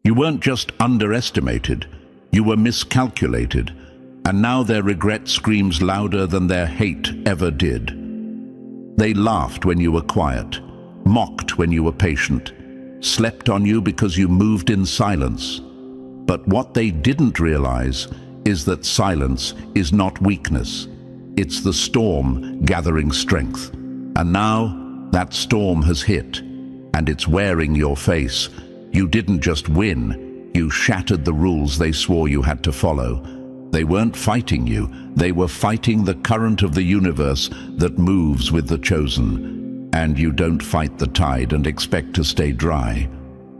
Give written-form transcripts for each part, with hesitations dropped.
You weren't just underestimated, you were miscalculated, and now their regret screams louder than their hate ever did. They laughed when you were quiet, mocked when you were patient, slept on you because you moved in silence. But what they didn't realize is that silence is not weakness. It's the storm gathering strength. And now that storm has hit, and it's wearing your face. You didn't just win, you shattered the rules they swore you had to follow. They weren't fighting you, they were fighting the current of the universe that moves with the chosen. And you don't fight the tide and expect to stay dry.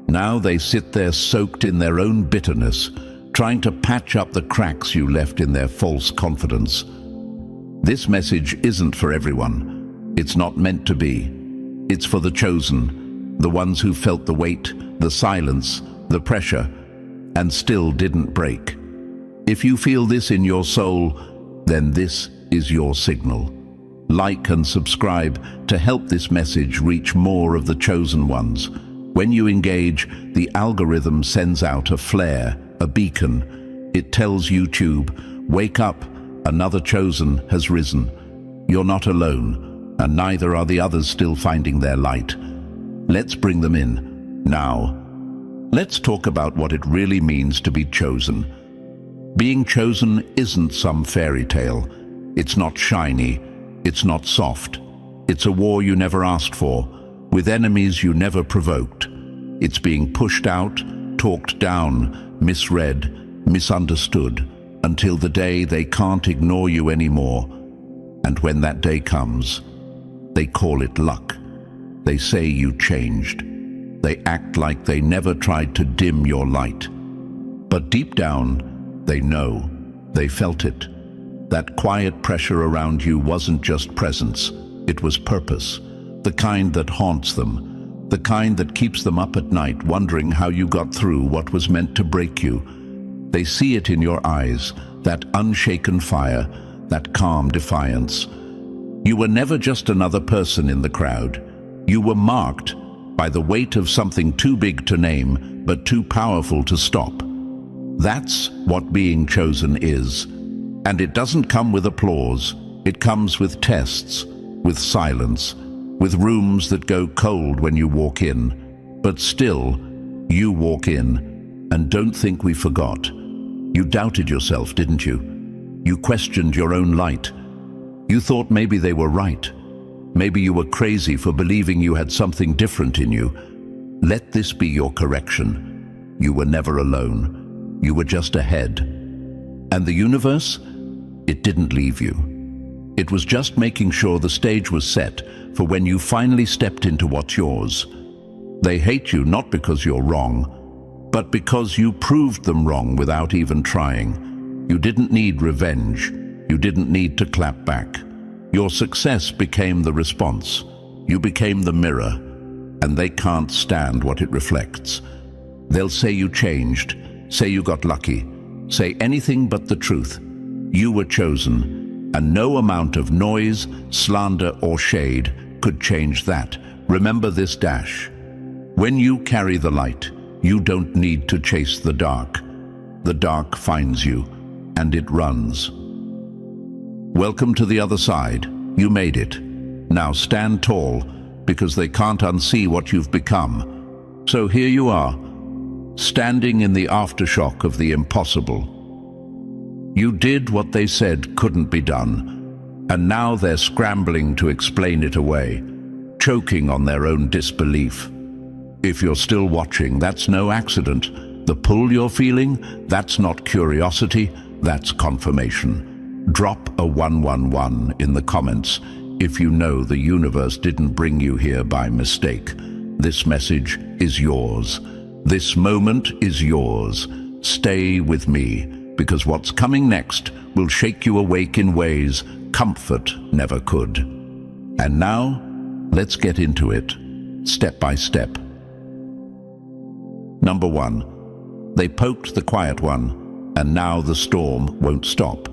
Now they sit there soaked in their own bitterness, trying to patch up the cracks you left in their false confidence. This message isn't for everyone. It's not meant to be. It's for the chosen, the ones who felt the weight, the silence, the pressure, and still didn't break. If you feel this in your soul, then this is your signal. Like and subscribe to help this message reach more of the chosen ones. When you engage, the algorithm sends out a flare, a beacon. It tells YouTube, wake up, another chosen has risen. You're not alone, and neither are the others still finding their light. Let's bring them in, now. Let's talk about what it really means to be chosen. Being chosen isn't some fairy tale. It's not shiny, it's not soft. It's a war you never asked for, with enemies you never provoked. It's being pushed out, talked down, misread, misunderstood, until the day they can't ignore you anymore. And when that day comes, they call it luck. They say you changed. They act like they never tried to dim your light. But deep down, they know. They felt it. That quiet pressure around you wasn't just presence, it was purpose. The kind that haunts them, the kind that keeps them up at night wondering how you got through what was meant to break you. They see it in your eyes, that unshaken fire, that calm defiance. You were never just another person in the crowd. You were marked by the weight of something too big to name, but too powerful to stop. That's what being chosen is. And it doesn't come with applause. It comes with tests, with silence, with rooms that go cold when you walk in. But still, you walk in, and don't think we forgot. You doubted yourself, didn't you? You questioned your own light. You thought maybe they were right. Maybe you were crazy for believing you had something different in you. Let this be your correction. You were never alone. You were just ahead. And the universe? It didn't leave you. It was just making sure the stage was set for when you finally stepped into what's yours. They hate you not because you're wrong, but because you proved them wrong without even trying. You didn't need revenge. You didn't need to clap back. Your success became the response. You became the mirror, and they can't stand what it reflects. They'll say you changed, say you got lucky, say anything but the truth. You were chosen, and no amount of noise, slander, or shade could change that. Remember this dash. When you carry the light, you don't need to chase the dark. The dark finds you, and it runs. Welcome to the other side. You made it. Now stand tall, because they can't unsee what you've become. So here you are, standing in the aftershock of the impossible. You did what they said couldn't be done, and now they're scrambling to explain it away, choking on their own disbelief. If you're still watching, that's no accident. The pull you're feeling, that's not curiosity, that's confirmation. Drop a 111 in the comments if you know the universe didn't bring you here by mistake. This message is yours. This moment is yours. Stay with me, because what's coming next will shake you awake in ways comfort never could. And now, let's get into it, step by step. Number 1, they poked the quiet one, and now the storm won't stop.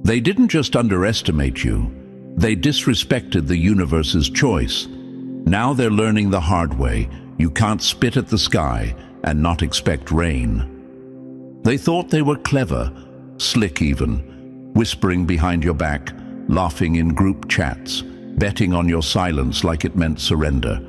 They didn't just underestimate you, they disrespected the universe's choice. Now they're learning the hard way. You can't spit at the sky and not expect rain. They thought they were clever, slick even, whispering behind your back, laughing in group chats, betting on your silence like it meant surrender.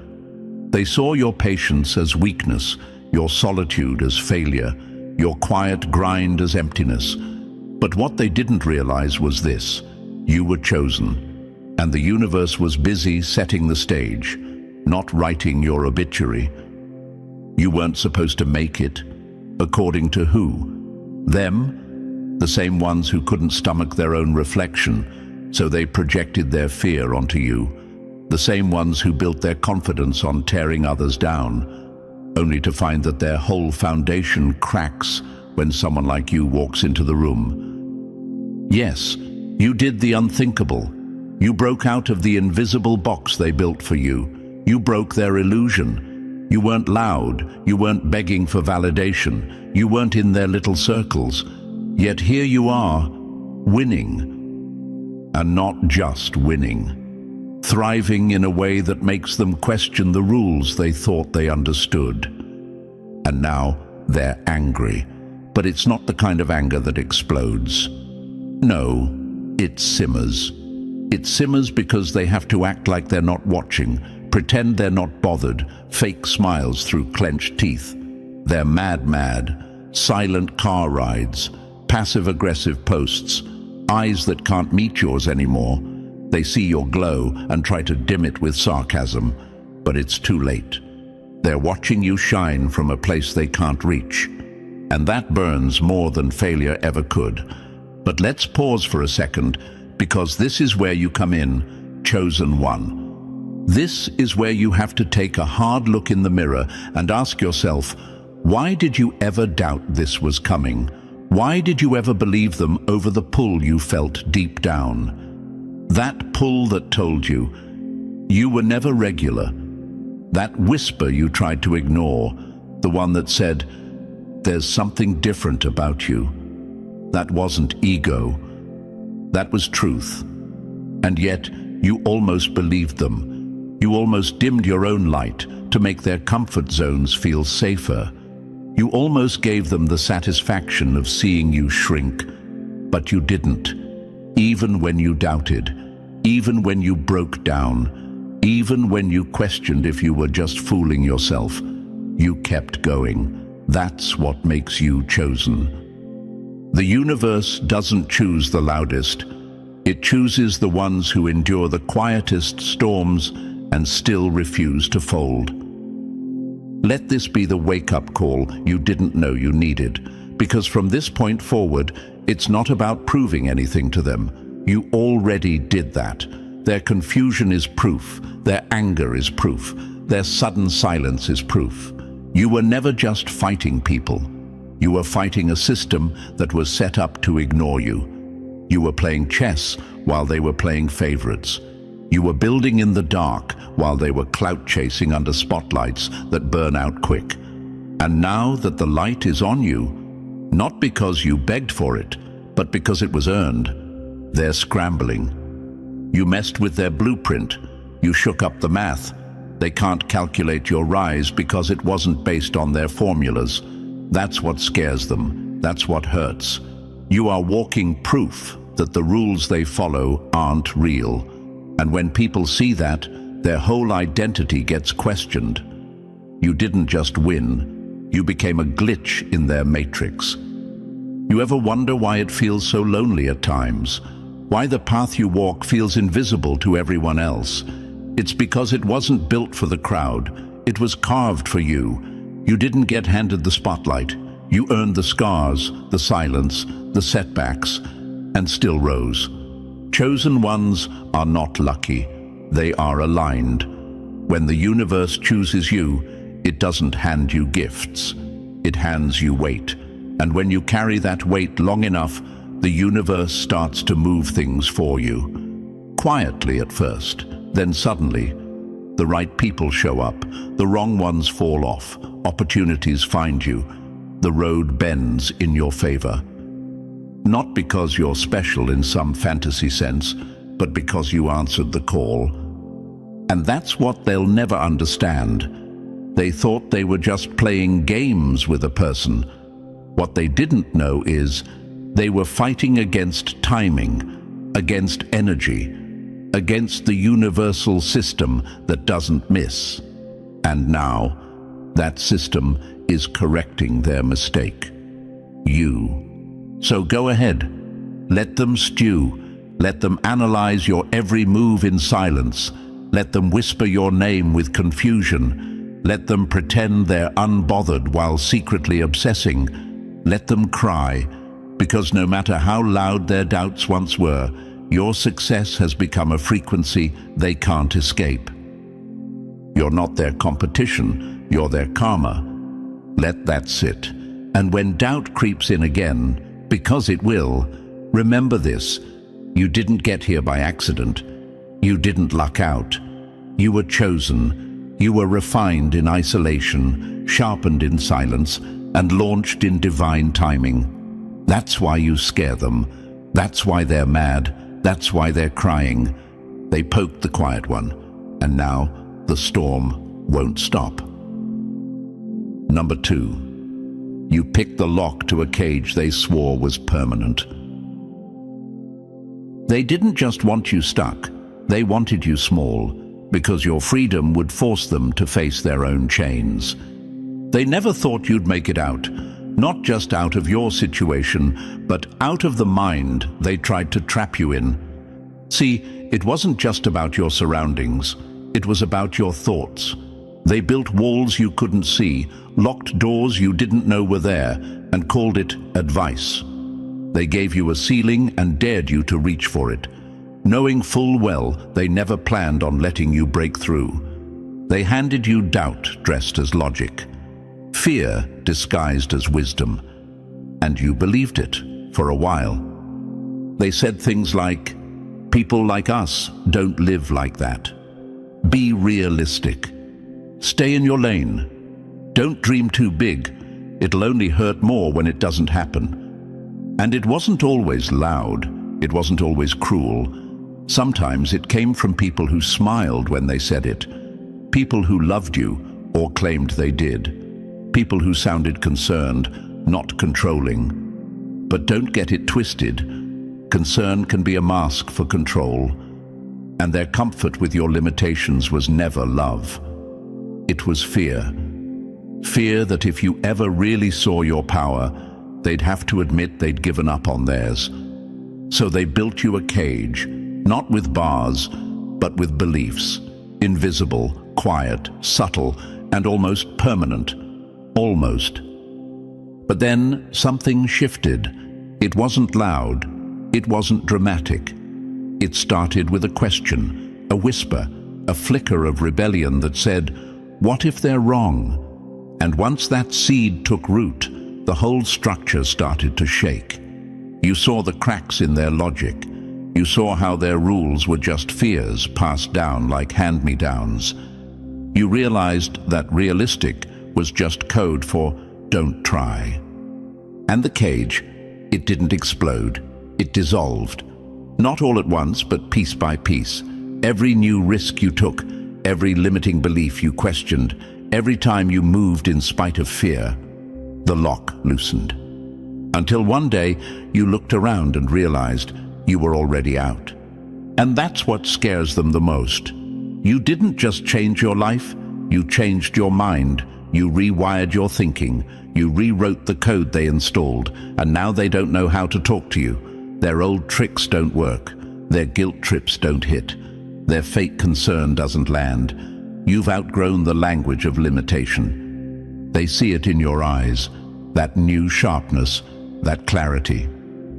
They saw your patience as weakness, your solitude as failure, your quiet grind as emptiness. But what they didn't realize was this: you were chosen, and the universe was busy setting the stage, not writing your obituary. You weren't supposed to make it. According to who? Them? The same ones who couldn't stomach their own reflection, so they projected their fear onto you. The same ones who built their confidence on tearing others down, only to find that their whole foundation cracks when someone like you walks into the room. Yes, you did the unthinkable. You broke out of the invisible box they built for you. You broke their illusion. You weren't loud. You weren't begging for validation. You weren't in their little circles. Yet here you are, winning. And not just winning. Thriving in a way that makes them question the rules they thought they understood. And now they're angry. But it's not the kind of anger that explodes. No, it simmers. It simmers because they have to act like they're not watching, pretend they're not bothered, fake smiles through clenched teeth. They're mad, silent car rides, passive-aggressive posts, eyes that can't meet yours anymore. They see your glow and try to dim it with sarcasm, but it's too late. They're watching you shine from a place they can't reach, and that burns more than failure ever could. But let's pause for a second, because this is where you come in, chosen one. This is where you have to take a hard look in the mirror and ask yourself, why did you ever doubt this was coming? Why did you ever believe them over the pull you felt deep down? That pull that told you were never regular. That whisper you tried to ignore, the one that said, there's something different about you. That wasn't ego. That was truth. And yet, you almost believed them. You almost dimmed your own light to make their comfort zones feel safer. You almost gave them the satisfaction of seeing you shrink. But you didn't. Even when you doubted. Even when you broke down. Even when you questioned if you were just fooling yourself. You kept going. That's what makes you chosen. The universe doesn't choose the loudest. It chooses the ones who endure the quietest storms and still refuse to fold. Let this be the wake-up call you didn't know you needed, because from this point forward, it's not about proving anything to them. You already did that. Their confusion is proof. Their anger is proof. Their sudden silence is proof. You were never just fighting people. You were fighting a system that was set up to ignore you. You were playing chess while they were playing favorites. You were building in the dark while they were clout chasing under spotlights that burn out quick. And now that the light is on you, not because you begged for it, but because it was earned, they're scrambling. You messed with their blueprint. You shook up the math. They can't calculate your rise because it wasn't based on their formulas. That's what scares them. That's what hurts. You are walking proof that the rules they follow aren't real. And when people see that, their whole identity gets questioned. You didn't just win. You became a glitch in their matrix. You ever wonder why it feels so lonely at times? Why the path you walk feels invisible to everyone else? It's because it wasn't built for the crowd. It was carved for you. You didn't get handed the spotlight. You earned the scars, the silence, the setbacks, and still rose. Chosen ones are not lucky. They are aligned. When the universe chooses you, it doesn't hand you gifts. It hands you weight. And when you carry that weight long enough, the universe starts to move things for you. Quietly at first, then suddenly, the right people show up, the wrong ones fall off, opportunities find you, the road bends in your favor. Not because you're special in some fantasy sense, but because you answered the call. And that's what they'll never understand. They thought they were just playing games with a person. What they didn't know is they were fighting against timing, against energy, against the universal system that doesn't miss. And now, that system is correcting their mistake. You. So go ahead. Let them stew. Let them analyze your every move in silence. Let them whisper your name with confusion. Let them pretend they're unbothered while secretly obsessing. Let them cry, because no matter how loud their doubts once were, your success has become a frequency they can't escape. You're not their competition, you're their karma. Let that sit. And when doubt creeps in again, because it will, remember this: you didn't get here by accident. You didn't luck out. You were chosen. You were refined in isolation, sharpened in silence, and launched in divine timing. That's why you scare them. That's why they're mad. That's why they're crying. They poked the quiet one, and now the storm won't stop. Number 2. You picked the lock to a cage they swore was permanent. They didn't just want you stuck, they wanted you small, because your freedom would force them to face their own chains. They never thought you'd make it out, not just out of your situation, but out of the mind they tried to trap you in. See, it wasn't just about your surroundings, it was about your thoughts. They built walls you couldn't see, locked doors you didn't know were there, and called it advice. They gave you a ceiling and dared you to reach for it, knowing full well they never planned on letting you break through. They handed you doubt dressed as logic, fear disguised as wisdom, and you believed it for a while. They said things like, "People like us don't live like that. Be realistic. Stay in your lane. Don't dream too big. It'll only hurt more when it doesn't happen." And it wasn't always loud. It wasn't always cruel. Sometimes it came from people who smiled when they said it. People who loved you or claimed they did. People who sounded concerned, not controlling. But don't get it twisted. Concern can be a mask for control. And their comfort with your limitations was never love. It was fear. Fear that if you ever really saw your power, they'd have to admit they'd given up on theirs. So they built you a cage, not with bars, but with beliefs. Invisible, quiet, subtle, and almost permanent. Almost. But then something shifted. It wasn't loud. It wasn't dramatic. It started with a question, a whisper, a flicker of rebellion that said, "What if they're wrong?" And once that seed took root, the whole structure started to shake. You saw the cracks in their logic. You saw how their rules were just fears passed down like hand-me-downs. You realized that realistic was just code for don't try. And the cage, it didn't explode. It dissolved. Not all at once, but piece by piece. Every new risk you took, every limiting belief you questioned, every time you moved in spite of fear, the lock loosened. Until one day, you looked around and realized you were already out. And that's what scares them the most. You didn't just change your life, you changed your mind, you rewired your thinking, you rewrote the code they installed, and now they don't know how to talk to you. Their old tricks don't work, their guilt trips don't hit, their fake concern doesn't land. You've outgrown the language of limitation. They see it in your eyes, that new sharpness, that clarity.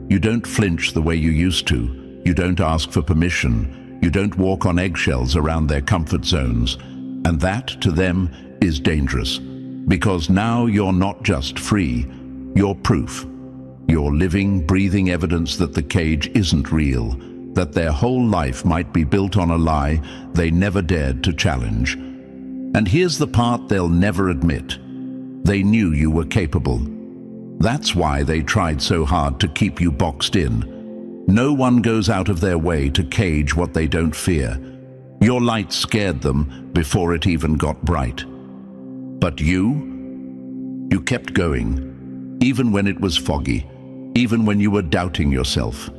You don't flinch the way you used to. You don't ask for permission. You don't walk on eggshells around their comfort zones. And that, to them, is dangerous. Because now you're not just free, you're proof. You're living, breathing evidence that the cage isn't real, that their whole life might be built on a lie they never dared to challenge. And here's the part they'll never admit. They knew you were capable. That's why they tried so hard to keep you boxed in. No one goes out of their way to cage what they don't fear. Your light scared them before it even got bright. But you kept going, even when it was foggy, even when you were doubting yourself,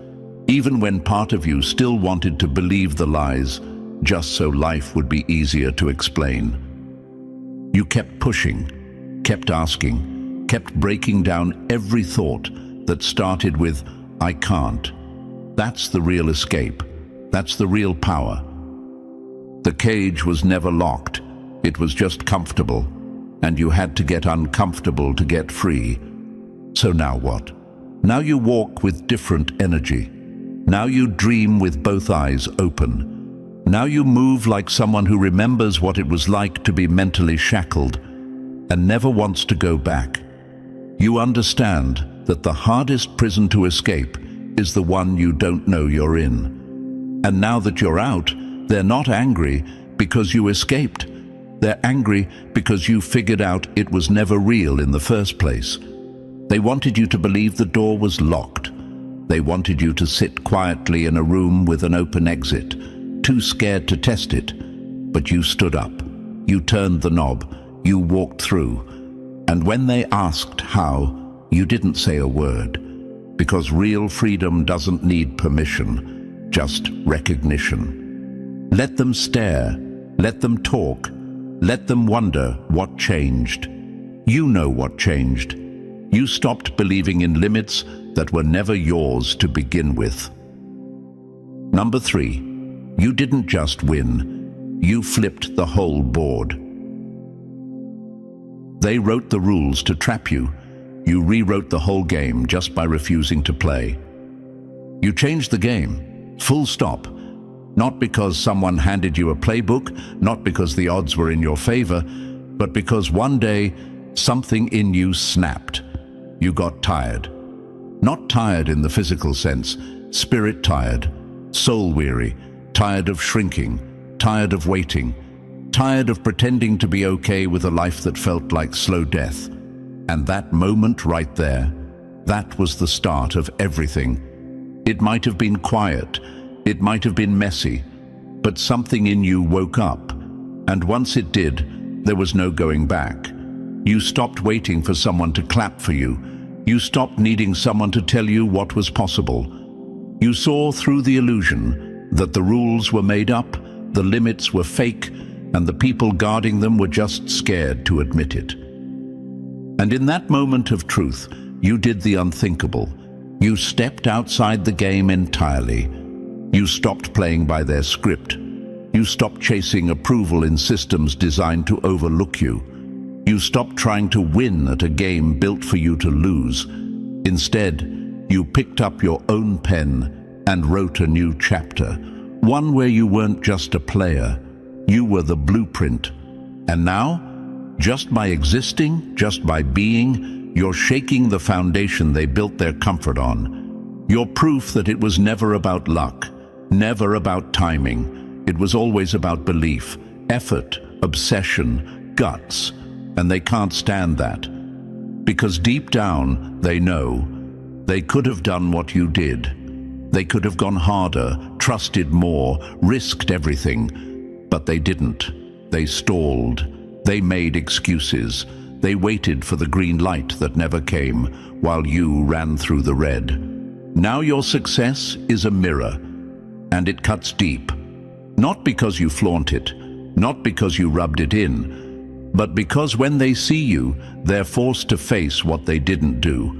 even when part of you still wanted to believe the lies, just so life would be easier to explain. You kept pushing, kept asking, kept breaking down every thought that started with, "I can't." That's the real escape. That's the real power. The cage was never locked. It was just comfortable, and you had to get uncomfortable to get free. So now what? Now you walk with different energy. Now you dream with both eyes open. Now you move like someone who remembers what it was like to be mentally shackled and never wants to go back. You understand that the hardest prison to escape is the one you don't know you're in. And now that you're out, they're not angry because you escaped. They're angry because you figured out it was never real in the first place. They wanted you to believe the door was locked. They wanted you to sit quietly in a room with an open exit, too scared to test it. But you stood up. You turned the knob. You walked through. And when they asked how, you didn't say a word. Because real freedom doesn't need permission, just recognition. Let them stare. Let them talk. Let them wonder what changed. You know what changed. You stopped believing in limits that were never yours to begin with. Number 3, you didn't just win. You flipped the whole board. They wrote the rules to trap you. You rewrote the whole game just by refusing to play. You changed the game, full stop. Not because someone handed you a playbook, not because the odds were in your favor, but because one day something in you snapped. You got tired. Not tired in the physical sense, spirit tired, soul weary, tired of shrinking, tired of waiting, tired of pretending to be okay with a life that felt like slow death. And that moment right there, that was the start of everything. It might have been quiet, it might have been messy, but something in you woke up. And once it did, there was no going back. You stopped waiting for someone to clap for you. You stopped needing someone to tell you what was possible. You saw through the illusion that the rules were made up, the limits were fake, and the people guarding them were just scared to admit it. And in that moment of truth, you did the unthinkable. You stepped outside the game entirely. You stopped playing by their script. You stopped chasing approval in systems designed to overlook you. You stopped trying to win at a game built for you to lose. Instead, you picked up your own pen and wrote a new chapter, one where you weren't just a player, you were the blueprint. And now, just by existing, just by being, you're shaking the foundation they built their comfort on. You're proof that it was never about luck, never about timing. It was always about belief, effort, obsession, guts. And they can't stand that. Because deep down, they know they could have done what you did. They could have gone harder, trusted more, risked everything. But they didn't. They stalled. They made excuses. They waited for the green light that never came, while you ran through the red. Now your success is a mirror, and it cuts deep. Not because you flaunt it, not because you rubbed it in, but because when they see you, they're forced to face what they didn't do.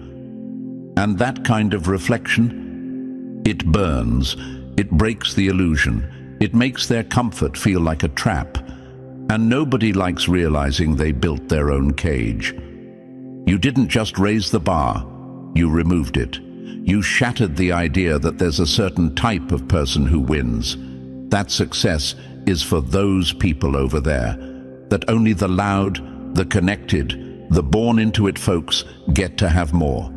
And that kind of reflection, it burns, it breaks the illusion, it makes their comfort feel like a trap. And nobody likes realizing they built their own cage. You didn't just raise the bar, you removed it. You shattered the idea that there's a certain type of person who wins. That success is for those people over there. That only the loud, the connected, the born-into-it folks get to have more.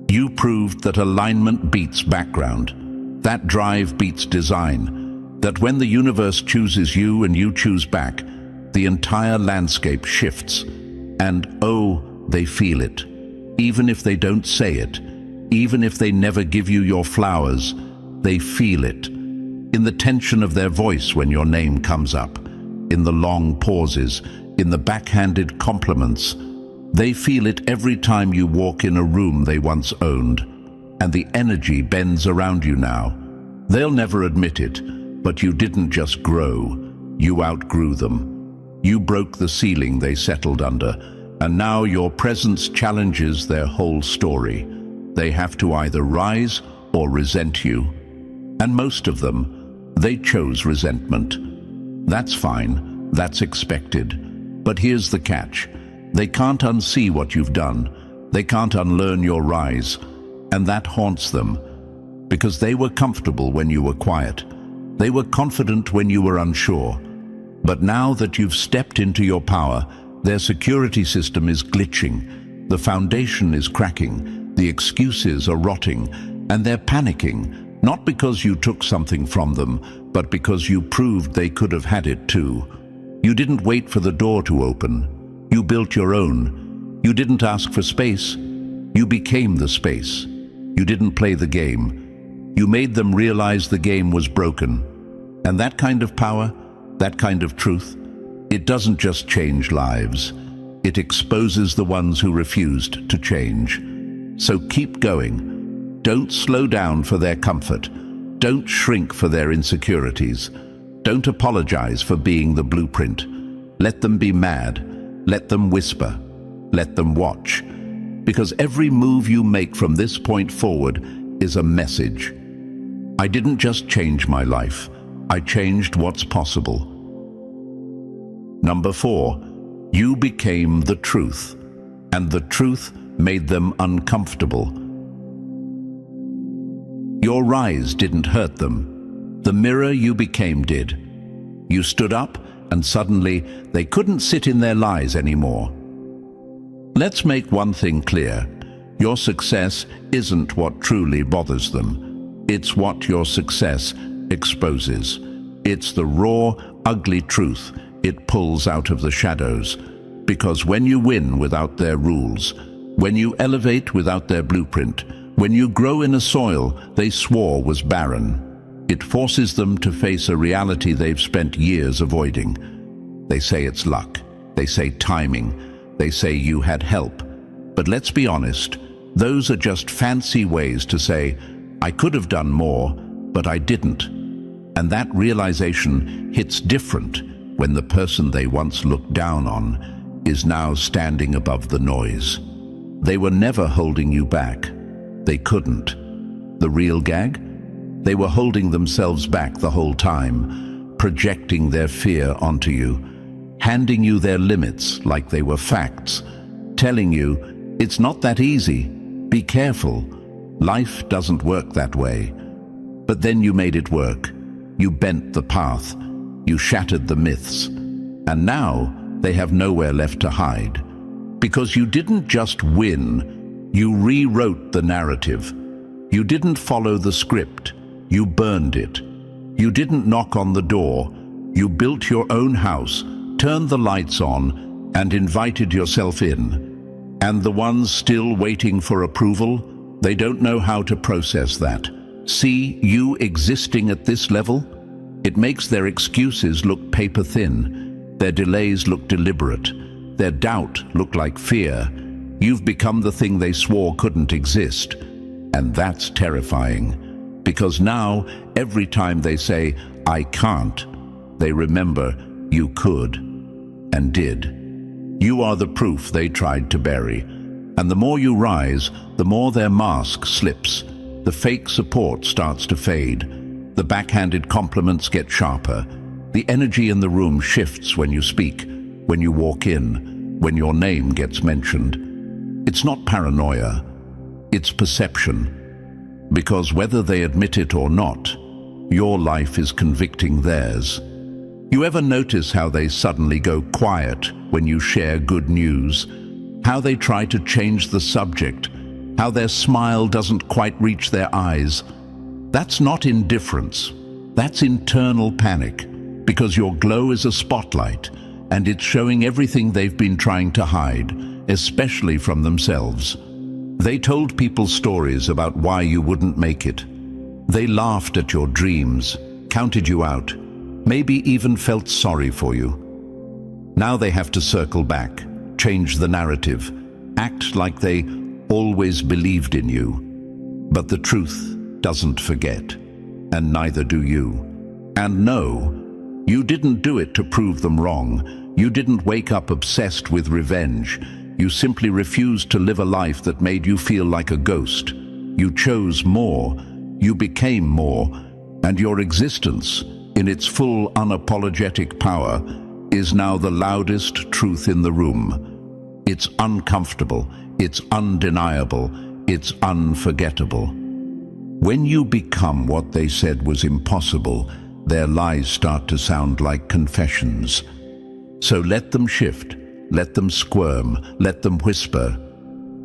You proved that alignment beats background, that drive beats design, that when the universe chooses you and you choose back, the entire landscape shifts. And oh, they feel it. Even if they don't say it, even if they never give you your flowers, they feel it. In the tension of their voice when your name comes up, in the long pauses, in the backhanded compliments. They feel it every time you walk in a room they once owned, and the energy bends around you now. They'll never admit it, but you didn't just grow, you outgrew them. You broke the ceiling they settled under, and now your presence challenges their whole story. They have to either rise or resent you. And most of them, they chose resentment. That's fine, that's expected. But here's the catch. They can't unsee what you've done. They can't unlearn your rise. And that haunts them, because they were comfortable when you were quiet. They were confident when you were unsure. But now that you've stepped into your power, their security system is glitching. The foundation is cracking. The excuses are rotting. And they're panicking, not because you took something from them, but because you proved they could have had it too. You didn't wait for the door to open. You built your own. You didn't ask for space. You became the space. You didn't play the game. You made them realize the game was broken. And that kind of power, that kind of truth, it doesn't just change lives. It exposes the ones who refused to change. So keep going. Don't slow down for their comfort. Don't shrink for their insecurities. Don't apologize for being the blueprint. Let them be mad. Let them whisper. Let them watch. Because every move you make from this point forward is a message. I didn't just change my life. I changed what's possible. Number 4, you became the truth, and the truth made them uncomfortable. Your rise didn't hurt them. The mirror you became did. You stood up, and suddenly they couldn't sit in their lies anymore. Let's make one thing clear. Your success isn't what truly bothers them. It's what your success exposes. It's the raw, ugly truth it pulls out of the shadows. Because when you win without their rules, when you elevate without their blueprint, when you grow in a soil they swore was barren, it forces them to face a reality they've spent years avoiding. They say it's luck. They say timing. They say you had help. But let's be honest, those are just fancy ways to say, I could have done more, but I didn't. And that realization hits different when the person they once looked down on is now standing above the noise. They were never holding you back. They couldn't. The real gag? They were holding themselves back the whole time, projecting their fear onto you, handing you their limits like they were facts, telling you, it's not that easy, be careful, life doesn't work that way. But then you made it work. You bent the path. You shattered the myths. And now they have nowhere left to hide. Because you didn't just win, you rewrote the narrative. You didn't follow the script, you burned it. You didn't knock on the door, you built your own house, turned the lights on, and invited yourself in. And the ones still waiting for approval, they don't know how to process that. See you existing at this level? It makes their excuses look paper thin, their delays look deliberate, their doubt look like fear. You've become the thing they swore couldn't exist. And that's terrifying, because now, every time they say, I can't, they remember you could and did. You are the proof they tried to bury. And the more you rise, the more their mask slips. The fake support starts to fade. The backhanded compliments get sharper. The energy in the room shifts when you speak, when you walk in, when your name gets mentioned. It's not paranoia, it's perception. Because whether they admit it or not, your life is convicting theirs. You ever notice how they suddenly go quiet when you share good news? How they try to change the subject? How their smile doesn't quite reach their eyes? That's not indifference. That's internal panic, because your glow is a spotlight, and it's showing everything they've been trying to hide, especially from themselves. They told people stories about why you wouldn't make it. They laughed at your dreams, counted you out, maybe even felt sorry for you. Now they have to circle back, change the narrative, act like they always believed in you. But the truth doesn't forget, and neither do you. And no, you didn't do it to prove them wrong. You didn't wake up obsessed with revenge. You simply refused to live a life that made you feel like a ghost. You chose more, you became more, and your existence, in its full unapologetic power, is now the loudest truth in the room. It's uncomfortable, it's undeniable, it's unforgettable. When you become what they said was impossible, their lies start to sound like confessions. So let them shift, let them squirm, let them whisper.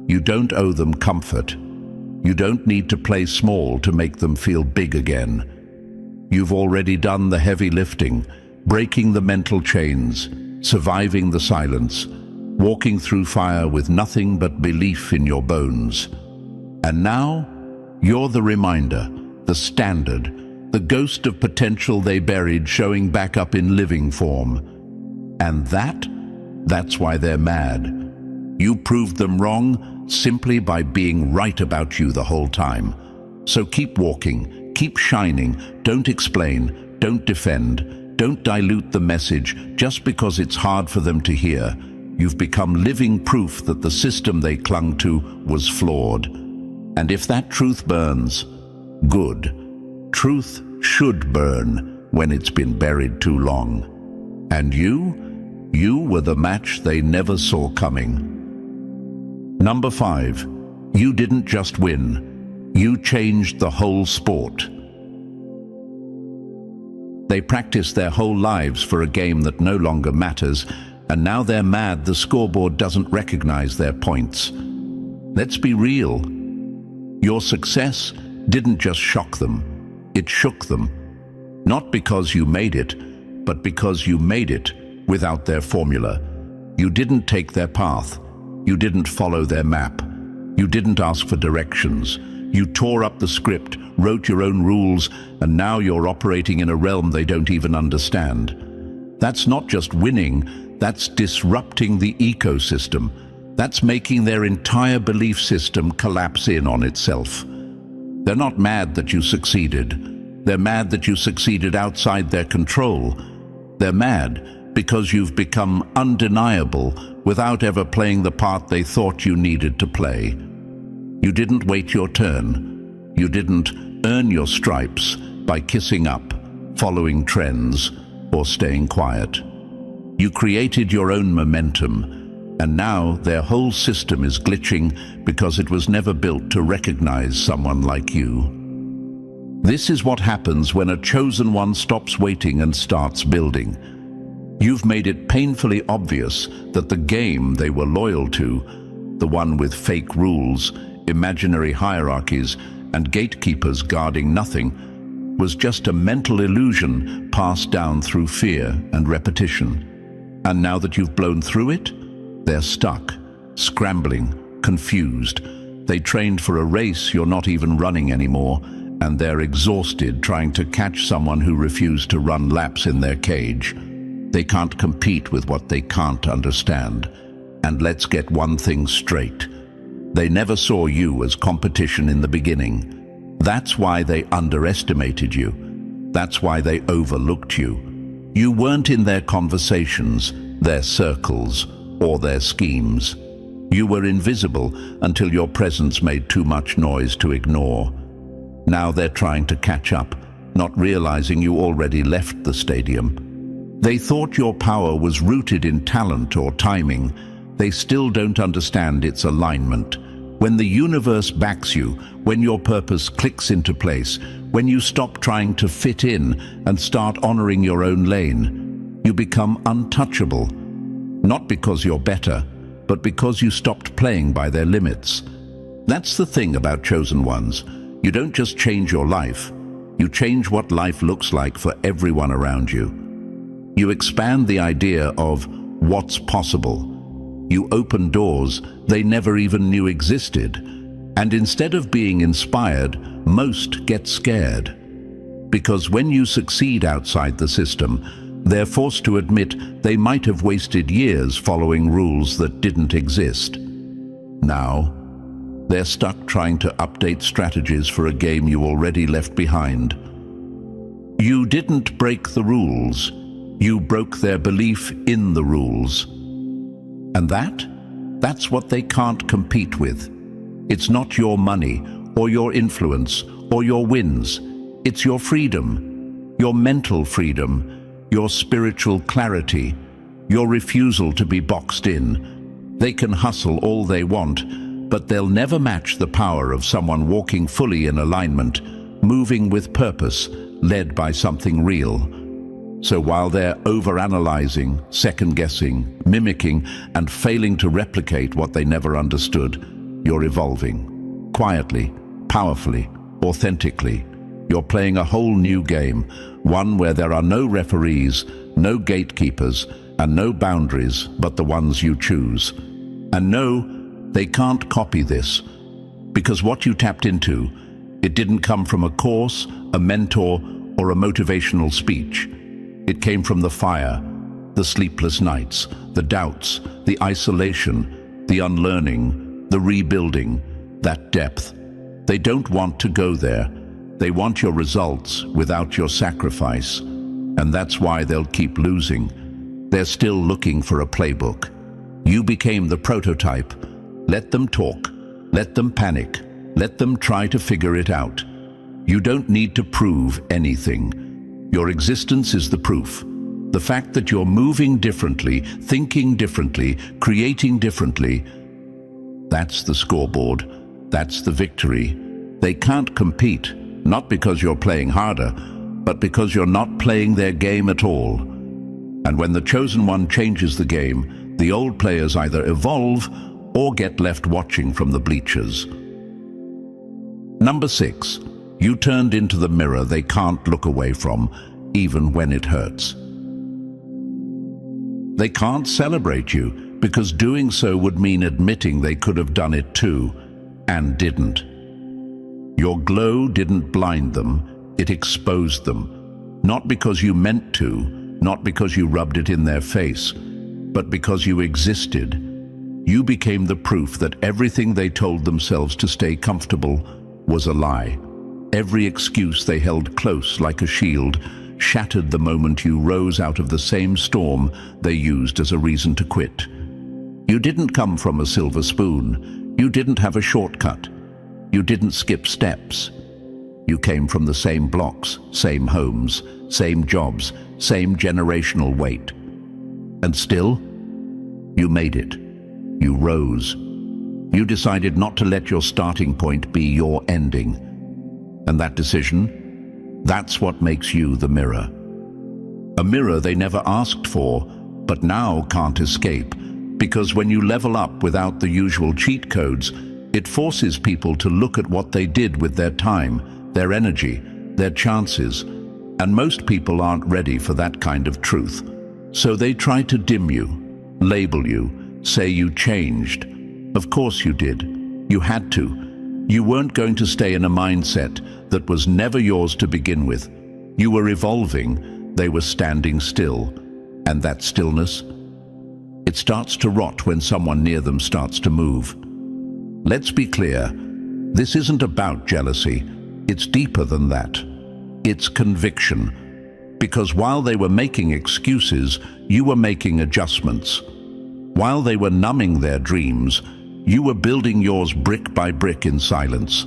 You don't owe them comfort. You don't need to play small to make them feel big again. You've already done the heavy lifting, breaking the mental chains, surviving the silence, walking through fire with nothing but belief in your bones. And now, you're the reminder, the standard, the ghost of potential they buried showing back up in living form. And that's why they're mad. You proved them wrong simply by being right about you the whole time. So keep walking, keep shining, don't explain, don't defend, don't dilute the message just because it's hard for them to hear. You've become living proof that the system they clung to was flawed. And if that truth burns, good. Truth should burn when it's been buried too long. And you were the match they never saw coming. Number 5, you didn't just win. You changed the whole sport. They practiced their whole lives for a game that no longer matters, and now they're mad the scoreboard doesn't recognize their points. Let's be real. Your success didn't just shock them, it shook them. Not because you made it, but because you made it without their formula. You didn't take their path. You didn't follow their map. You didn't ask for directions. You tore up the script, wrote your own rules, and now you're operating in a realm they don't even understand. That's not just winning, that's disrupting the ecosystem. That's making their entire belief system collapse in on itself. They're not mad that you succeeded. They're mad that you succeeded outside their control. They're mad because you've become undeniable without ever playing the part they thought you needed to play. You didn't wait your turn. You didn't earn your stripes by kissing up, following trends, or staying quiet. You created your own momentum, and now their whole system is glitching because it was never built to recognize someone like you. This is what happens when a chosen one stops waiting and starts building. You've made it painfully obvious that the game they were loyal to, the one with fake rules, imaginary hierarchies, and gatekeepers guarding nothing, was just a mental illusion passed down through fear and repetition. And now that you've blown through it, they're stuck, scrambling, confused. They trained for a race you're not even running anymore, and they're exhausted trying to catch someone who refused to run laps in their cage. They can't compete with what they can't understand. And let's get one thing straight. They never saw you as competition in the beginning. That's why they underestimated you. That's why they overlooked you. You weren't in their conversations, their circles, or their schemes. You were invisible until your presence made too much noise to ignore. Now they're trying to catch up, not realizing you already left the stadium. They thought your power was rooted in talent or timing. They still don't understand its alignment. When the universe backs you, when your purpose clicks into place, when you stop trying to fit in and start honoring your own lane, you become untouchable. Not because you're better, but because you stopped playing by their limits. That's the thing about chosen ones. You don't just change your life, you change what life looks like for everyone around you. You expand the idea of what's possible. You open doors they never even knew existed. And instead of being inspired, most get scared. Because when you succeed outside the system, They're forced to admit they might have wasted years following rules that didn't exist. Now, they're stuck trying to update strategies for a game you already left behind. You didn't break the rules. You broke their belief in the rules. And that's what they can't compete with. It's not your money, or your influence, or your wins. It's your freedom, your mental freedom, your spiritual clarity, your refusal to be boxed in. They can hustle all they want, but they'll never match the power of someone walking fully in alignment, moving with purpose, led by something real. So while they're overanalyzing, second-guessing, mimicking, and failing to replicate what they never understood, you're evolving. Quietly, powerfully, authentically. You're playing a whole new game, one where there are no referees, no gatekeepers, and no boundaries but the ones you choose. And no, they can't copy this, because what you tapped into, it didn't come from a course, a mentor, or a motivational speech. It came from the fire, the sleepless nights, the doubts, the isolation, the unlearning, the rebuilding, that depth. They don't want to go there. They want your results without your sacrifice. And that's why they'll keep losing. They're still looking for a playbook. You became the prototype. Let them talk. Let them panic. Let them try to figure it out. You don't need to prove anything. Your existence is the proof. The fact that you're moving differently, thinking differently, creating differently, that's the scoreboard. That's the victory. They can't compete, not because you're playing harder, but because you're not playing their game at all. And when the chosen one changes the game, the old players either evolve or get left watching from the bleachers. Number 6. You turned into the mirror they can't look away from, even when it hurts. They can't celebrate you, because doing so would mean admitting they could have done it too, and didn't. Your glow didn't blind them, it exposed them. Not because you meant to, not because you rubbed it in their face, but because you existed. You became the proof that everything they told themselves to stay comfortable was a lie. Every excuse they held close like a shield shattered the moment you rose out of the same storm they used as a reason to quit. You didn't come from a silver spoon. You didn't have a shortcut. You didn't skip steps. You came from the same blocks, same homes, same jobs, same generational weight. And still, you made it. You rose. You decided not to let your starting point be your ending. And that decision, that's what makes you the mirror. A mirror they never asked for, but now can't escape. Because when you level up without the usual cheat codes, it forces people to look at what they did with their time, their energy, their chances. And most people aren't ready for that kind of truth. So they try to dim you, label you, say you changed. Of course you did. You had to. You weren't going to stay in a mindset that was never yours to begin with. You were evolving, they were standing still. And that stillness, it starts to rot when someone near them starts to move. Let's be clear, this isn't about jealousy. It's deeper than that. It's conviction. Because while they were making excuses, you were making adjustments. While they were numbing their dreams, you were building yours brick by brick in silence.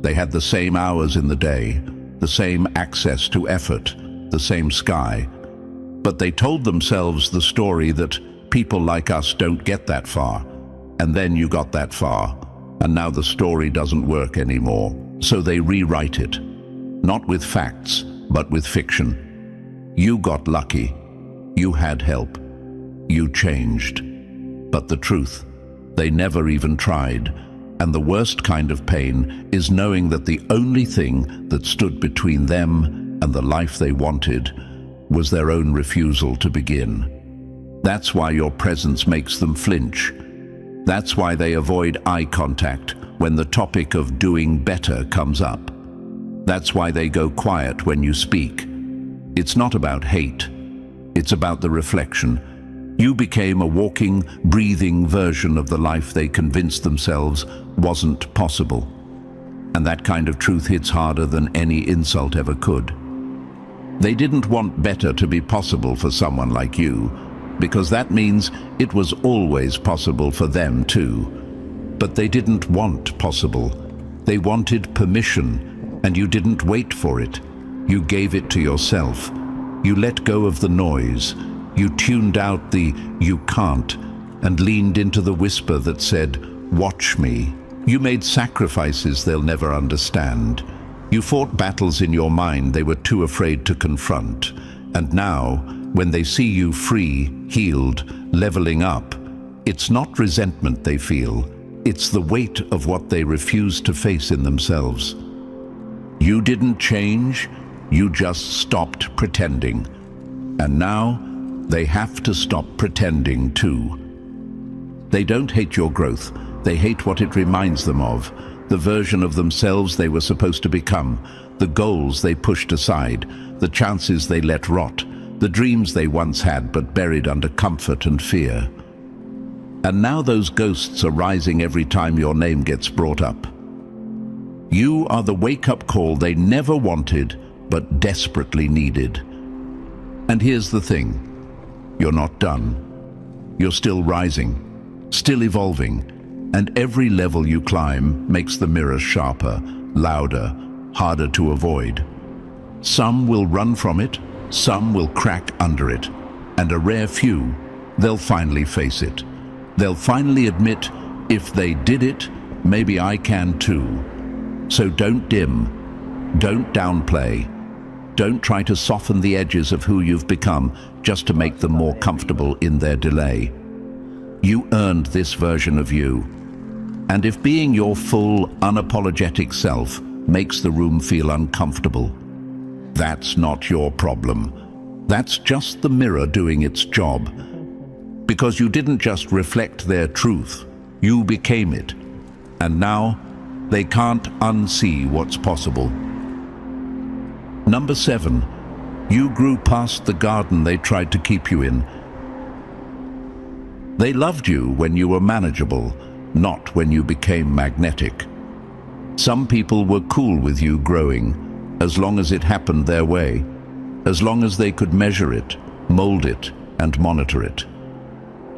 They had the same hours in the day, the same access to effort, the same sky. But they told themselves the story that people like us don't get that far. And then you got that far, and now the story doesn't work anymore. So they rewrite it, not with facts, but with fiction. You got lucky. You had help. You changed. But the truth, they never even tried. And the worst kind of pain is knowing that the only thing that stood between them and the life they wanted was their own refusal to begin. That's why your presence makes them flinch. That's why they avoid eye contact when the topic of doing better comes up. That's why they go quiet when you speak. It's not about hate. It's about the reflection. You became a walking, breathing version of the life they convinced themselves wasn't possible. And that kind of truth hits harder than any insult ever could. They didn't want better to be possible for someone like you, because that means it was always possible for them too. But they didn't want possible. They wanted permission, and you didn't wait for it. You gave it to yourself. You let go of the noise. You tuned out the "you can't" and leaned into the whisper that said, "Watch me." You made sacrifices they'll never understand. You fought battles in your mind they were too afraid to confront. And now, when they see you free, healed, leveling up, it's not resentment they feel. It's the weight of what they refuse to face in themselves. You didn't change, you just stopped pretending. And now, they have to stop pretending too. They don't hate your growth. They hate what it reminds them of, the version of themselves they were supposed to become, the goals they pushed aside, the chances they let rot, the dreams they once had but buried under comfort and fear. And now those ghosts are rising every time your name gets brought up. You are the wake-up call they never wanted but desperately needed. And here's the thing, you're not done. You're still rising, still evolving. And every level you climb makes the mirror sharper, louder, harder to avoid. Some will run from it, some will crack under it, and a rare few, they'll finally face it. They'll finally admit, if they did it, maybe I can too. So don't dim, don't downplay, don't try to soften the edges of who you've become just to make them more comfortable in their delay. You earned this version of you. And if being your full, unapologetic self makes the room feel uncomfortable, that's not your problem. That's just the mirror doing its job. Because you didn't just reflect their truth, you became it. And now, they can't unsee what's possible. Number 7, you grew past the garden they tried to keep you in. They loved you when you were manageable, not when you became magnetic. Some people were cool with you growing, as long as it happened their way, as long as they could measure it, mold it, and monitor it.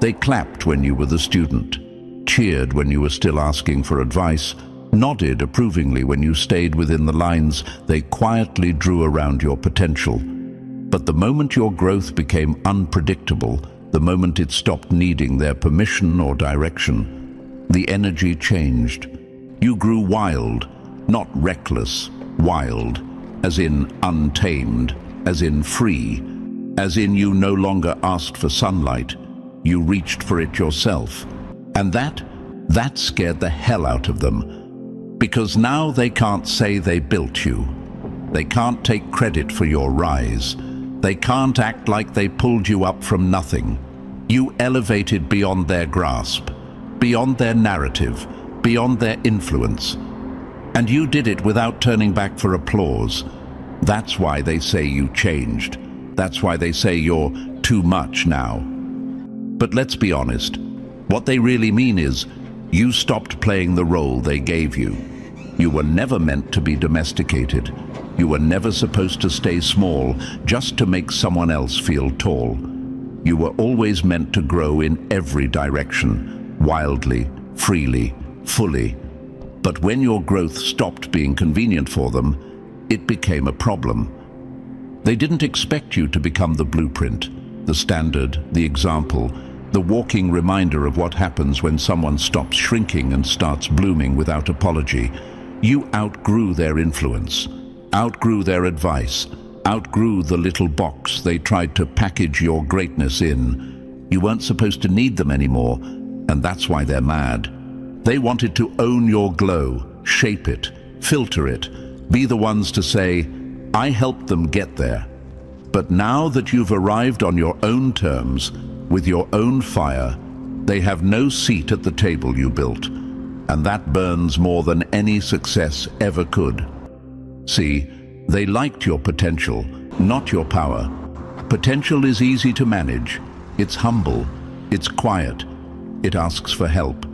They clapped when you were the student, cheered when you were still asking for advice, nodded approvingly when you stayed within the lines they quietly drew around your potential. But the moment your growth became unpredictable, the moment it stopped needing their permission or direction, the energy changed. You grew wild, not reckless, wild, as in untamed, as in free, as in you no longer asked for sunlight, you reached for it yourself. And that scared the hell out of them, because now they can't say they built you. They can't take credit for your rise. They can't act like they pulled you up from nothing. You elevated beyond their grasp, beyond their narrative, beyond their influence. And you did it without turning back for applause. That's why they say you changed. That's why they say you're too much now. But let's be honest. What they really mean is, you stopped playing the role they gave you. You were never meant to be domesticated. You were never supposed to stay small just to make someone else feel tall. You were always meant to grow in every direction, wildly, freely, fully. But when your growth stopped being convenient for them, it became a problem. They didn't expect you to become the blueprint, the standard, the example, the walking reminder of what happens when someone stops shrinking and starts blooming without apology. You outgrew their influence, outgrew their advice, outgrew the little box they tried to package your greatness in. You weren't supposed to need them anymore, and that's why they're mad. They wanted to own your glow, shape it, filter it, be the ones to say, I helped them get there. But now that you've arrived on your own terms, with your own fire, they have no seat at the table you built, and that burns more than any success ever could. See, they liked your potential, not your power. Potential is easy to manage. It's humble. It's quiet. It asks for help.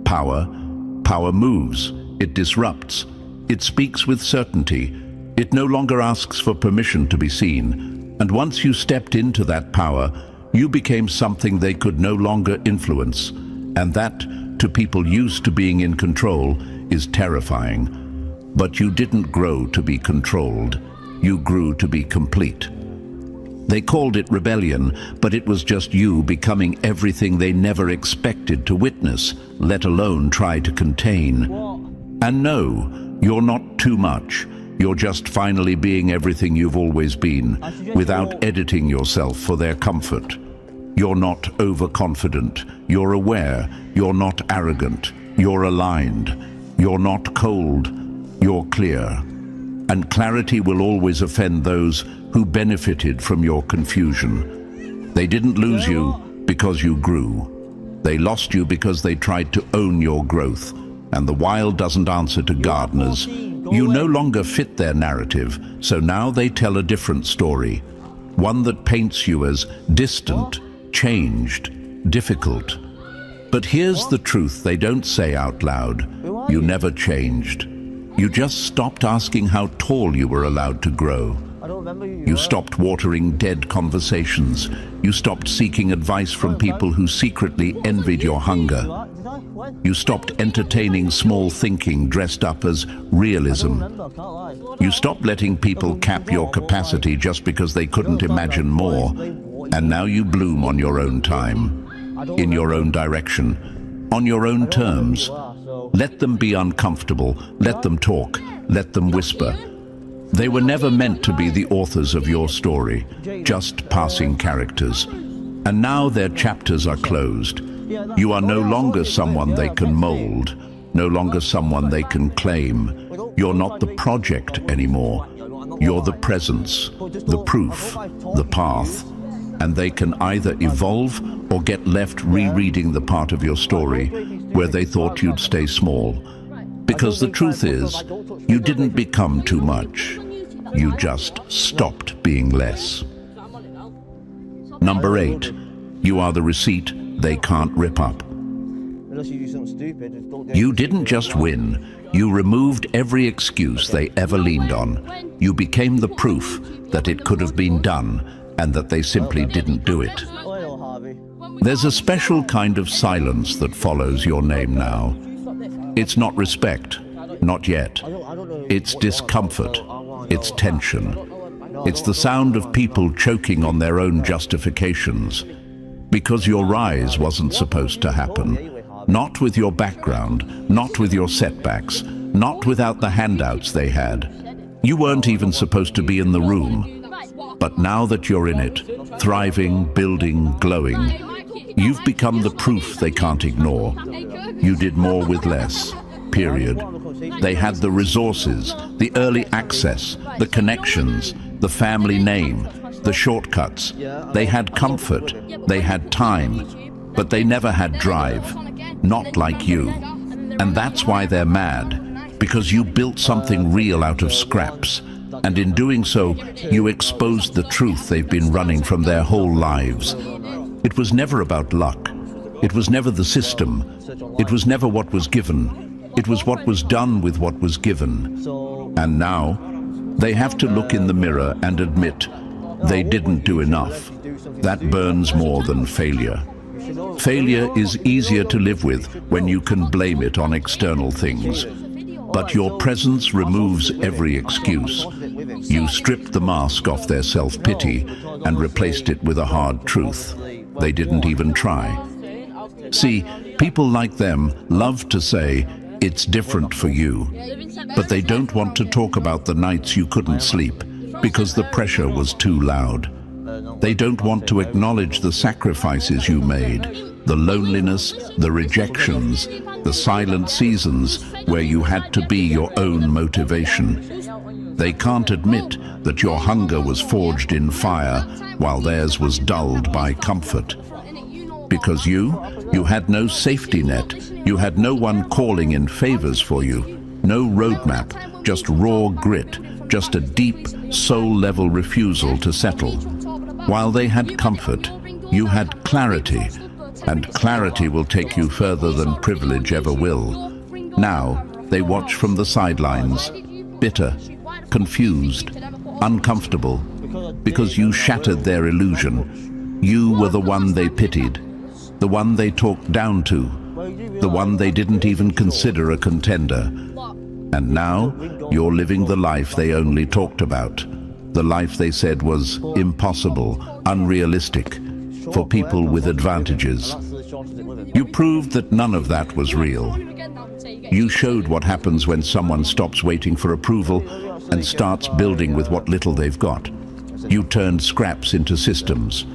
Power moves. It disrupts. It speaks with certainty. It no longer asks for permission to be seen. And once you stepped into that power, you became something they could no longer influence. And that, to people used to being in control, is terrifying. But you didn't grow to be controlled. You grew to be complete. They called it rebellion, but it was just you becoming everything they never expected to witness, let alone try to contain. And no, you're not too much. You're just finally being everything you've always been, without editing yourself for their comfort. You're not overconfident. You're aware. You're not arrogant. You're aligned. You're not cold. You're clear. And clarity will always offend those who benefited from your confusion. They didn't lose you because you grew. They lost you because they tried to own your growth. And the wild doesn't answer to gardeners. You no longer fit their narrative, so now they tell a different story. One that paints you as distant, changed, difficult. But here's the truth they don't say out loud. You never changed. You just stopped asking how tall you were allowed to grow. You stopped watering dead conversations. You stopped seeking advice from people who secretly envied your hunger. You stopped entertaining small thinking dressed up as realism. You stopped letting people cap your capacity just because they couldn't imagine more. And now you bloom on your own time, in your own direction, on your own terms. Let them be uncomfortable. Let them talk. Let them whisper. They were never meant to be the authors of your story, just passing characters. And now their chapters are closed. You are no longer someone they can mold, no longer someone they can claim. You're not the project anymore. You're the presence, the proof, the path. And they can either evolve or get left rereading the part of your story where they thought you'd stay small. Because the truth is, you didn't become too much. You just stopped being less. Number 8, you are the receipt they can't rip up. You didn't just win. You removed every excuse they ever leaned on. You became the proof that it could have been done and that they simply didn't do it. There's a special kind of silence that follows your name now. It's not respect, not yet. It's discomfort, it's tension. It's the sound of people choking on their own justifications. Because your rise wasn't supposed to happen. Not with your background, not with your setbacks, not without the handouts they had. You weren't even supposed to be in the room. But now that you're in it, thriving, building, glowing, you've become the proof they can't ignore. You did more with less, period. They had the resources, the early access, the connections, the family name, the shortcuts. They had comfort, they had time, but they never had drive, not like you. And that's why they're mad, because you built something real out of scraps. And in doing so, you exposed the truth they've been running from their whole lives. It was never about luck. It was never the system. It was never what was given. It was what was done with what was given. And now, they have to look in the mirror and admit they didn't do enough. That burns more than failure. Failure is easier to live with when you can blame it on external things. But your presence removes every excuse. You stripped the mask off their self-pity and replaced it with a hard truth. They didn't even try. See, people like them love to say, it's different for you. But they don't want to talk about the nights you couldn't sleep because the pressure was too loud. They don't want to acknowledge the sacrifices you made, the loneliness, the rejections, the silent seasons where you had to be your own motivation. They can't admit that your hunger was forged in fire while theirs was dulled by comfort. Because you had no safety net, you had no one calling in favors for you, no roadmap, just raw grit, just a deep, soul-level refusal to settle. While they had comfort, you had clarity, and clarity will take you further than privilege ever will. Now, they watch from the sidelines, bitter, confused, uncomfortable, because you shattered their illusion. You were the one they pitied, the one they talked down to, the one they didn't even consider a contender. And now, you're living the life they only talked about, the life they said was impossible, unrealistic, for people with advantages. You proved that none of that was real. You showed what happens when someone stops waiting for approval and starts building with what little they've got. You turned scraps into systems,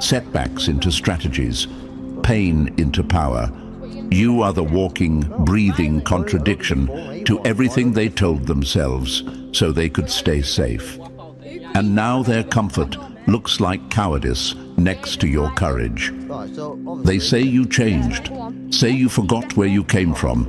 setbacks into strategies, pain into power. You are the walking, breathing contradiction to everything they told themselves so they could stay safe. And now their comfort looks like cowardice next to your courage. They say you changed, say you forgot where you came from,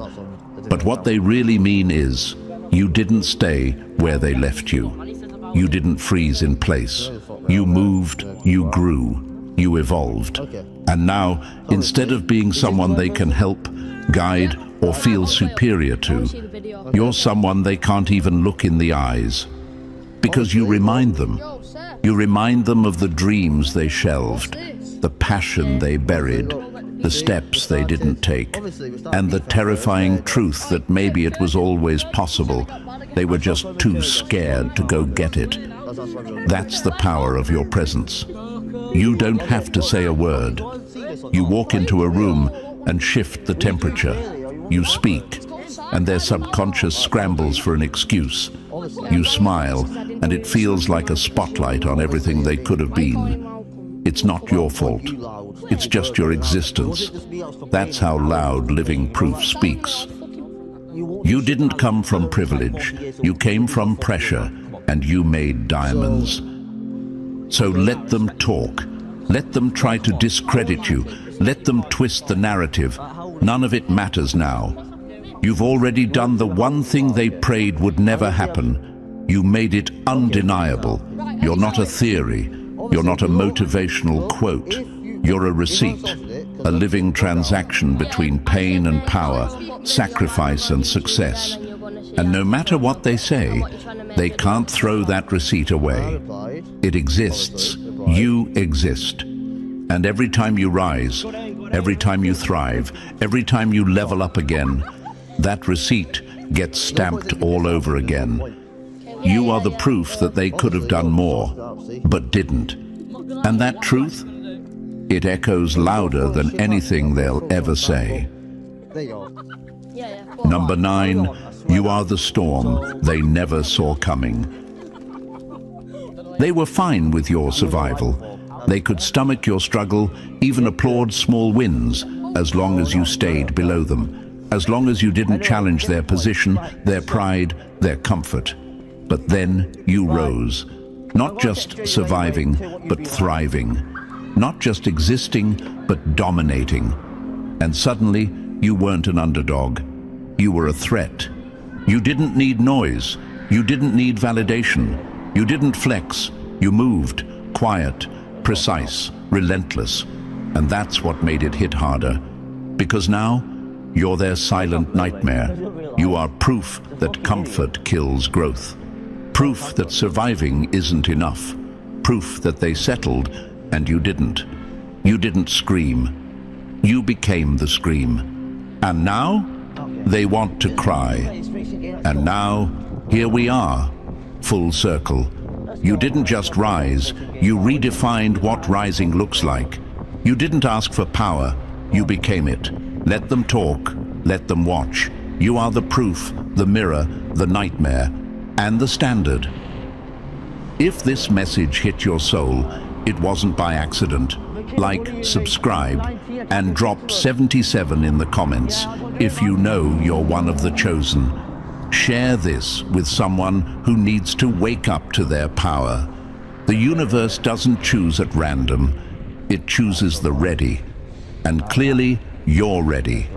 but what they really mean is you didn't stay where they left you. You didn't freeze in place. You moved, you grew, you evolved. And now, instead of being someone they can help, guide, or feel superior to, you're someone they can't even look in the eyes. Because you remind them. You remind them of the dreams they shelved, the passion they buried, the steps they didn't take, and the terrifying truth that maybe it was always possible. They were just too scared to go get it. That's the power of your presence. You don't have to say a word. You walk into a room and shift the temperature. You speak, and their subconscious scrambles for an excuse. You smile, and it feels like a spotlight on everything they could have been. It's not your fault. It's just your existence. That's how loud living proof speaks. You didn't come from privilege. You came from pressure, and you made diamonds. So let them talk. Let them try to discredit you. Let them twist the narrative. None of it matters now. You've already done the one thing they prayed would never happen. You made it undeniable. You're not a theory. You're not a motivational quote. You're a receipt, a living transaction between pain and power, sacrifice and success. And no matter what they say, they can't throw that receipt away. It exists. You exist. And every time you rise, every time you thrive, every time you level up again, that receipt gets stamped all over again. You are the proof that they could have done more, but didn't. And that truth, it echoes louder than anything they'll ever say. Number 9, you are the storm they never saw coming. They were fine with your survival. They could stomach your struggle, even applaud small wins, as long as you stayed below them. As long as you didn't challenge their position, their pride, their comfort. But then you rose, not just surviving, but thriving. Not just existing, but dominating. And suddenly, you weren't an underdog. You were a threat. You didn't need noise. You didn't need validation. You didn't flex. You moved, quiet, precise, relentless. And that's what made it hit harder. Because now, you're their silent nightmare. You are proof that comfort kills growth. Proof that surviving isn't enough. Proof that they settled and you didn't. You didn't scream. You became the scream. And now, they want to cry. And now, here we are, full circle. You didn't just rise, you redefined what rising looks like. You didn't ask for power, you became it. Let them talk, let them watch. You are the proof, the mirror, the nightmare, and the standard. If this message hit your soul, it wasn't by accident. Like, subscribe, and drop 77 in the comments if you know you're one of the chosen. Share this with someone who needs to wake up to their power. The universe doesn't choose at random. It chooses the ready. And clearly, you're ready.